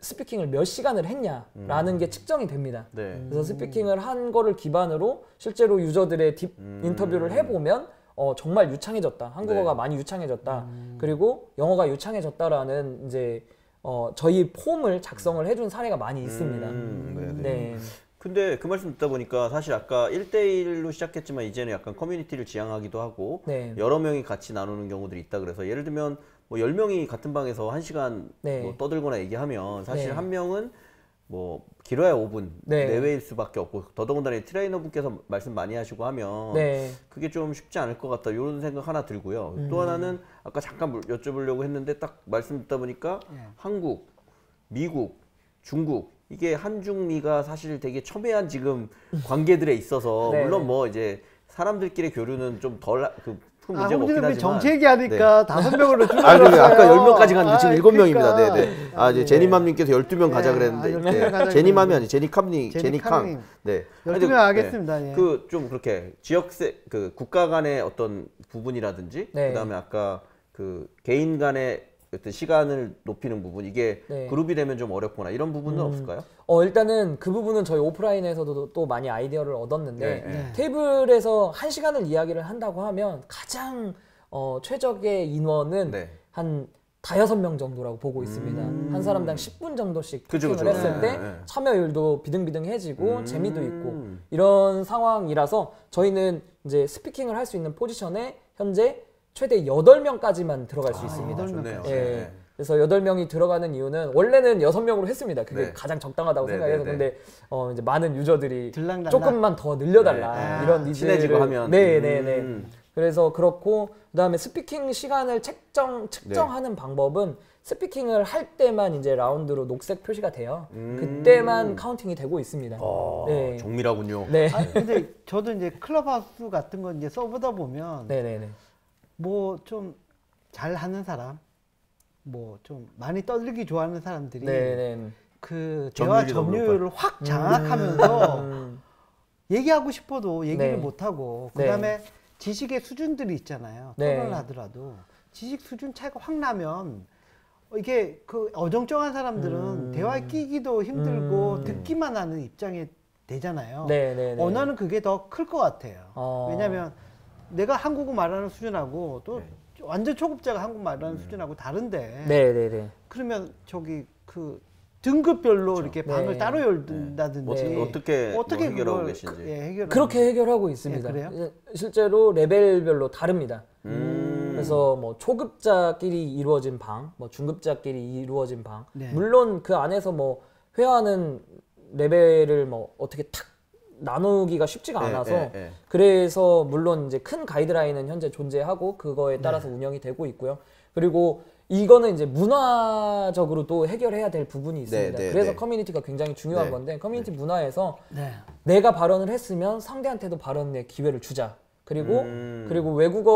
스피킹을 몇 시간을 했냐라는 게 측정이 됩니다. 그래서 스피킹을 한 거를 기반으로 실제로 유저들의 딥 인터뷰를 해보면 정말 유창해졌다. 한국어가 많이 유창해졌다. 그리고 영어가 유창해졌다라는 이제 저희 폼을 작성을 해준 사례가 많이 있습니다. 근데 그 말씀 듣다 보니까 사실 아까 1대1로 시작했지만 이제는 약간 커뮤니티를 지향하기도 하고 여러 명이 같이 나누는 경우들이 있다 그래서 예를 들면 뭐 10명이 같은 방에서 1시간 네. 뭐 떠들거나 얘기하면 사실 네. 한 명은 뭐 길어야 5분 네. 내외일 수밖에 없고 더더군다나 트레이너분께서 말씀 많이 하시고 하면 네. 그게 좀 쉽지 않을 것 같다 이런 생각 하나 들고요. 또 하나는 아까 잠깐 여쭤보려고 했는데 딱 말씀 듣다 보니까 한국, 미국, 중국 이게 한중미가 사실 되게 첨예한 지금 관계들에 있어서 네. 물론 뭐 이제 사람들끼리 교류는 좀 덜 큰 문제가 없긴 홍준호 하지만 정치 얘기하니까 5명으로 그러니까 줄어들었어요. 아까 10명까지 갔는데 지금 7명입니다. 그러니까. 네네. 아, 이제 제니맘님께서 12명 가자 네. 그랬는데. 12명 가자 제니맘이 아니, 제니캉. 제니캉님. 네. 12명 하겠습니다. 예. 그 좀 그렇게 지역세, 그 국가 간의 어떤 부분이라든지, 네. 그 다음에 아까 그 개인 간의 어떤 시간을 높이는 부분, 이게 네. 그룹이 되면 좀 어렵거나 이런 부분은 없을까요? 일단은 그 부분은 저희 오프라인에서도 또 많이 아이디어를 얻었는데 네. 테이블에서 1시간을 이야기를 한다고 하면 가장 최적의 인원은 네. 한 5-6명 정도라고 보고 있습니다. 한 사람당 10분 정도씩 그죠, 토킹을 그죠. 했을 때 네. 참여율도 비등비등해지고 재미도 있고 이런 상황이라서 저희는 이제 스피킹을 할 수 있는 포지션에 현재 최대 8명까지만 들어갈 수 있습니다. 8명 좋네요. 예. 네. 그래서 8명이 들어가는 이유는 원래는 6명으로 했습니다. 그게 네. 가장 적당하다고 네, 생각해서 네, 네. 근데 이제 많은 유저들이 들랑달랑. 조금만 더 늘려달라 네. 이런 니즈를 친해지고 하면. 네네네. 그래서 그렇고 그다음에 스피킹 시간을 측정하는 방법은 스피킹을 할 때만 이제 라운드로 녹색 표시가 돼요. 그때만 카운팅이 되고 있습니다. 네. 정밀하군요. 네. 근데 저도 이제 클럽하우스 같은 거 이제 써보다 보면 네네네. 뭐 좀 잘하는 사람, 뭐 좀 많이 떠들기 좋아하는 사람들이 네네. 그 대화 점유율이 점유율을 확 장악하면서 음. 얘기하고 싶어도 얘기를 네. 못 하고 네. 그다음에 지식의 수준들이 있잖아요. 네. 토론을 하더라도 지식 수준 차이가 확 나면 이게 그 어정쩡한 사람들은 대화에 끼기도 힘들고 듣기만 하는 입장이 되잖아요. 네네네. 언어는 그게 더 클 것 같아요. 왜냐하면 내가 한국어 말하는 수준하고 또 완전 초급자가 한국어 말하는 수준하고 다른데 네네네. 그러면 저기 그 등급별로 이렇게 방을 네. 따로 열든다든지 네. 어떻게 해결하고 그걸 계신지. 해결을 그렇게 해결하고 있습니다. 예, 그래요? 실제로 레벨별로 다릅니다. 그래서 뭐 초급자끼리 이루어진 방, 뭐 중급자끼리 이루어진 방. 네. 물론 그 안에서 뭐 회화하는 레벨을 뭐 어떻게 탁 나누기가 쉽지가 않아서 그래서 물론 이제 큰 가이드라인은 현재 존재하고 그거에 따라서 운영이 되고 있고요. 그리고 이거는 이제 문화적으로 또 해결해야 될 부분이 있습니다. 그래서 커뮤니티가 굉장히 중요한 건데 커뮤니티 문화에서 내가 발언을 했으면 상대한테도 발언의 기회를 주자. 그리고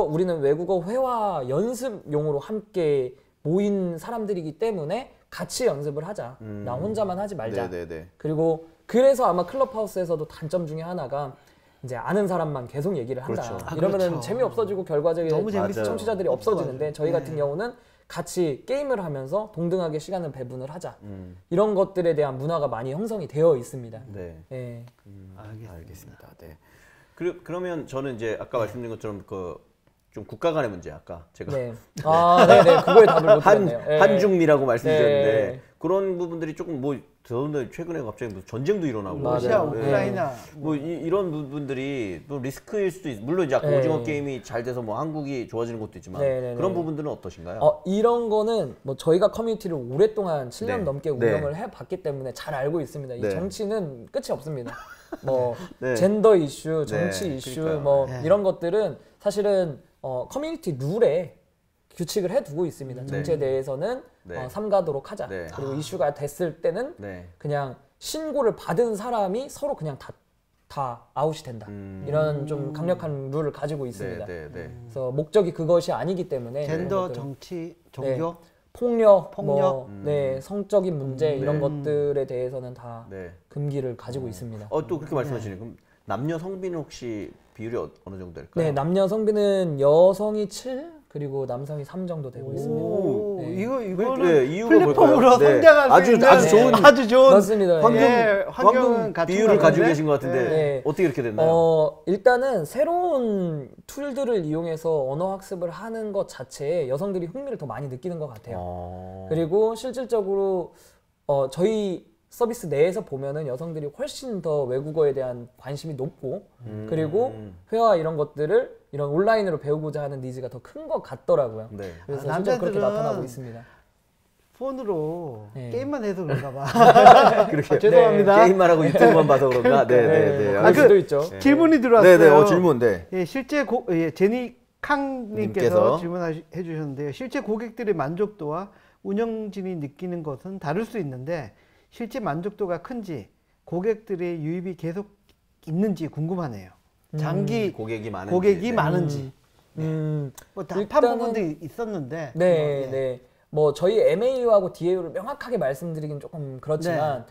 우리는 외국어 회화 연습용으로 함께 모인 사람들이기 때문에 같이 연습을 하자. 나 혼자만 하지 말자. 그리고 그래서 아마 클럽하우스에서도 단점 중에 하나가 이제 아는 사람만 계속 얘기를 한다. 그렇죠. 이러면은 그렇죠. 재미없어지고 결과적인 너무 재밌어요. 청취자들이 없어지는데 저희 같은 경우는 같이 게임을 하면서 동등하게 시간을 배분을 하자. 이런 것들에 대한 문화가 많이 형성이 되어 있습니다. 네. 네. 알겠습니다. 네. 그러면 저는 이제 아까 말씀드린 것처럼 좀 국가 간의 문제 아까 제가 네. 네네. 그거에 답을 못 드렸네요. 네. 한중미라고 말씀드렸는데 네. 그런 부분들이 조금 뭐 더군다나 최근에 갑자기 무슨 전쟁도 일어나고 러시아, 맞아요. 우크라이나 뭐 이런 부분들이 또 리스크일 수도 있. 물론 이제 아까 네. 오징어 게임이 잘 돼서 뭐 한국이 좋아지는 것도 있지만 네. 그런 부분들은 어떠신가요? 이런 거는 뭐 저희가 커뮤니티를 오랫동안 7년 네. 넘게 운영을 해봤기 때문에 잘 알고 있습니다. 이 네. 정치는 끝이 없습니다. 뭐 네. 젠더 이슈, 정치 네, 이슈, 그러니까요. 뭐 네. 이런 것들은 사실은 커뮤니티 룰에 규칙을 해두고 있습니다. 정치에 대해서는 삼가도록 하자. 네. 그리고 이슈가 됐을 때는 그냥 신고를 받은 사람이 서로 그냥 다 아웃이 된다. 이런 좀 강력한 룰을 가지고 있습니다. 그래서 목적이 그것이 아니기 때문에 젠더, 정치, 종교 폭력, 폭력? 뭐, 성적인 문제 이런 것들에 대해서는 다 금기를 가지고 있습니다. 또 그렇게 말씀하시네. 그럼 남녀 성비는 혹시 비율이 어느 정도 될까요? 네, 남녀 성비는 여성이 7 그리고 남성이 3 정도 되고 있습니다. 오, 네. 이거는 이유가 플랫폼으로 뭘까요? 네. 성장할 수 있는 아주 좋은 맞습니다. 환경은 갖춘 비율을 것 가지고 같은데? 계신 것 같은데 네. 어떻게 이렇게 됐나요? 일단은 새로운 툴들을 이용해서 언어 학습을 하는 것 자체에 여성들이 흥미를 더 많이 느끼는 것 같아요. 그리고 실질적으로 저희 서비스 내에서 보면은 여성들이 훨씬 더 외국어에 대한 관심이 높고 그리고 회화 이런 것들을 이런 온라인으로 배우고자 하는 니즈가 더 큰 것 같더라고요. 네. 그래서 점점 그렇게 나타나고 있습니다. 폰으로 게임만 해서 그런가 봐. 그렇게. 죄송합니다. 네. 게임만 하고 유튜브만 봐서 그런가? 네네네. 아, 그도 있죠. 질문이 들어왔어요. 네네. 질문. 네. 예, 실제 제니 캉님께서 질문해 주셨는데요. 실제 고객들의 만족도와 운영진이 느끼는 것은 다를 수 있는데 실제 만족도가 큰지 고객들의 유입이 계속 있는지 궁금하네요. 장기 고객이 많은지. 뭐 답한 부분도 있었는데. 네. 뭐 저희 MAU하고 DAU를 명확하게 말씀드리긴 조금 그렇지만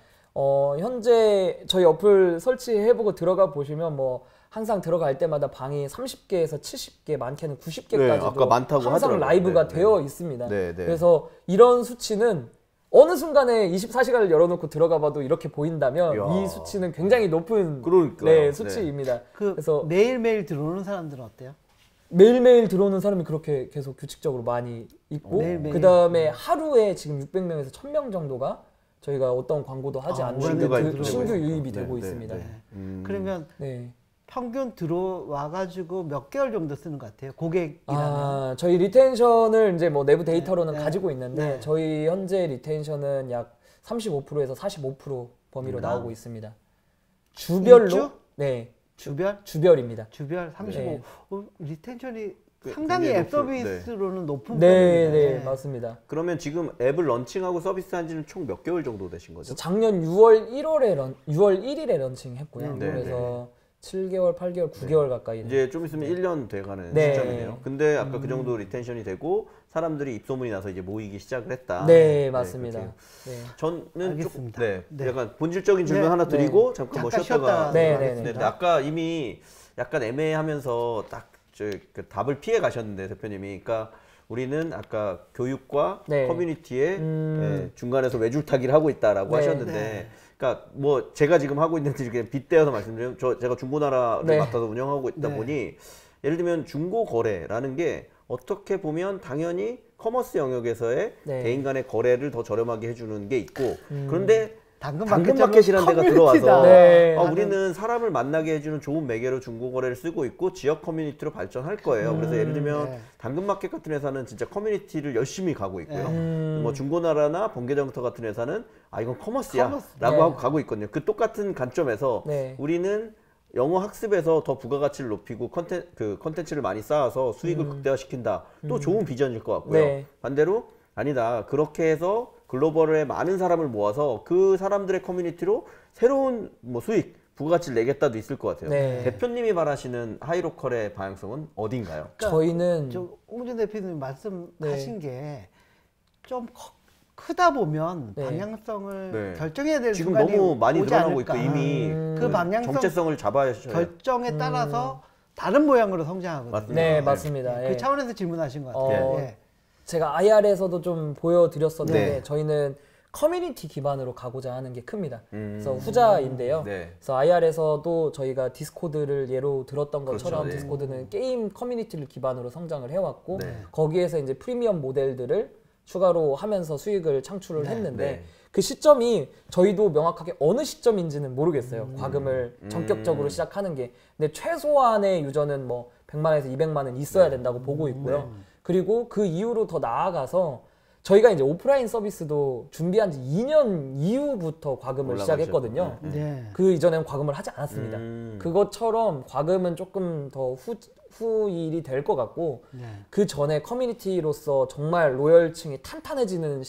현재 저희 어플 설치해보고 들어가 보시면 뭐 항상 들어갈 때마다 방이 30개에서 70개, 많게는 90개까지도 아까 많다고 항상 하더라고요. 라이브가 되어 있습니다. 그래서 이런 수치는 어느 순간에 24시간을 열어놓고 들어가 봐도 이렇게 보인다면 이 수치는 굉장히 높은 수치입니다. 그래서 매일매일 들어오는 사람들은 어때요? 매일매일 들어오는 사람이 그렇게 계속 규칙적으로 많이 있고 그 다음에 하루에 지금 600명에서 1000명 정도가 저희가 어떤 광고도 하지 않는 신규 유입이 되고 있습니다. 그러면 평균 들어와가지고 몇 개월 정도 쓰는 것 같아요? 고객이라면? 저희 리텐션을 이제 뭐 내부 데이터로는 가지고 있는데 저희 현재 리텐션은 약 35%에서 45% 범위로 나오고 있습니다. 주별로? 일주? 네. 주별입니다. 주별 35. 리텐션이 상당히 앱 서비스로는 높은 편입니다. 네, 맞습니다. 그러면 지금 앱을 런칭하고 서비스한 지는 총 몇 개월 정도 되신 거죠? 작년 6월 1일에 런칭했고요. 그래서 7개월, 8개월, 9개월 가까이. 이제 좀 있으면 1년 돼가는 시점이네요. 근데 아까 그 정도 리텐션이 되고 사람들이 입소문이 나서 이제 모이기 시작을 했다. 네, 맞습니다. 저는 조금 약간 본질적인 질문 하나 드리고 잠깐 뭐 쉬었다가 하겠습니다. 아까 이미 약간 애매하면서 딱 그 답을 피해 가셨는데 대표님이, 그러니까 우리는 아까 교육과 커뮤니티에 중간에서 외줄타기를 하고 있다라고 하셨는데. 그러니까 뭐 제가 지금 하고 있는 일에 빗대어서 말씀드리면 제가 중고나라를 맡아서 운영하고 있다 보니 예를 들면 중고 거래라는 게 어떻게 보면 당연히 커머스 영역에서의 개인 간의 거래를 더 저렴하게 해주는 게 있고 그런데 당근마켓이라는 데가 들어와서 우리는 사람을 만나게 해주는 좋은 매개로 중고거래를 쓰고 있고 지역 커뮤니티로 발전할 거예요. 그래서 예를 들면 당근마켓 같은 회사는 진짜 커뮤니티를 열심히 가고 있고요. 뭐 중고나라나 번개장터 같은 회사는 이건 커머스야 라고 하고 가고 있거든요. 그 똑같은 관점에서 우리는 영어 학습에서 더 부가가치를 높이고 컨텐츠를 많이 쌓아서 수익을 극대화시킨다. 또 좋은 비전일 것 같고요. 반대로 아니다. 그렇게 해서 글로벌에 많은 사람을 모아서 그 사람들의 커뮤니티로 새로운 뭐 수익, 부가가치를 내겠다도 있을 것 같아요. 대표님이 말하시는 하이로컬의 방향성은 어딘가요? 그러니까 저희는 홍준 대표님 말씀하신 게 좀 크다 보면 방향성을 결정해야 될 지금 순간이 너무 많이 오지 늘어나고 않을까. 있고 이미 그 방향성 정체성을 잡아야 결정에 따라서 다른 모양으로 성장하거든요. 네, 맞습니다. 그 차원에서 질문하신 것 같아요. 제가 IR에서도 좀 보여드렸었는데 저희는 커뮤니티 기반으로 가고자 하는 게 큽니다. 그래서 후자인데요. 그래서 IR에서도 저희가 디스코드를 예로 들었던 것처럼 디스코드는 게임 커뮤니티를 기반으로 성장을 해왔고 거기에서 이제 프리미엄 모델들을 추가로 하면서 수익을 창출을 했는데 그 시점이 저희도 명확하게 어느 시점인지는 모르겠어요. 과금을 전격적으로 시작하는 게. 근데 최소한의 유저는 뭐 100만에서 200만은 있어야 된다고 보고 있고요. 그리고 그 이후로 더 나아가서 저희가 이제 오프라인 서비스도 준비한 지 2년 이후부터 과금을 시작했거든요. 그 이전에는 과금을 하지 않았습니다. 그것처럼 과금은 조금 더 후일이 될 것 같고 그 전에 커뮤니티로서 정말 로열층이 탄탄해지는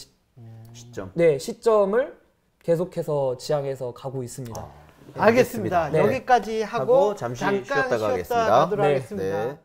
시점을 계속해서 지향해서 가고 있습니다. 알겠습니다. 여기까지 하고 잠시 잠깐 쉬었다가 가도록 하겠습니다.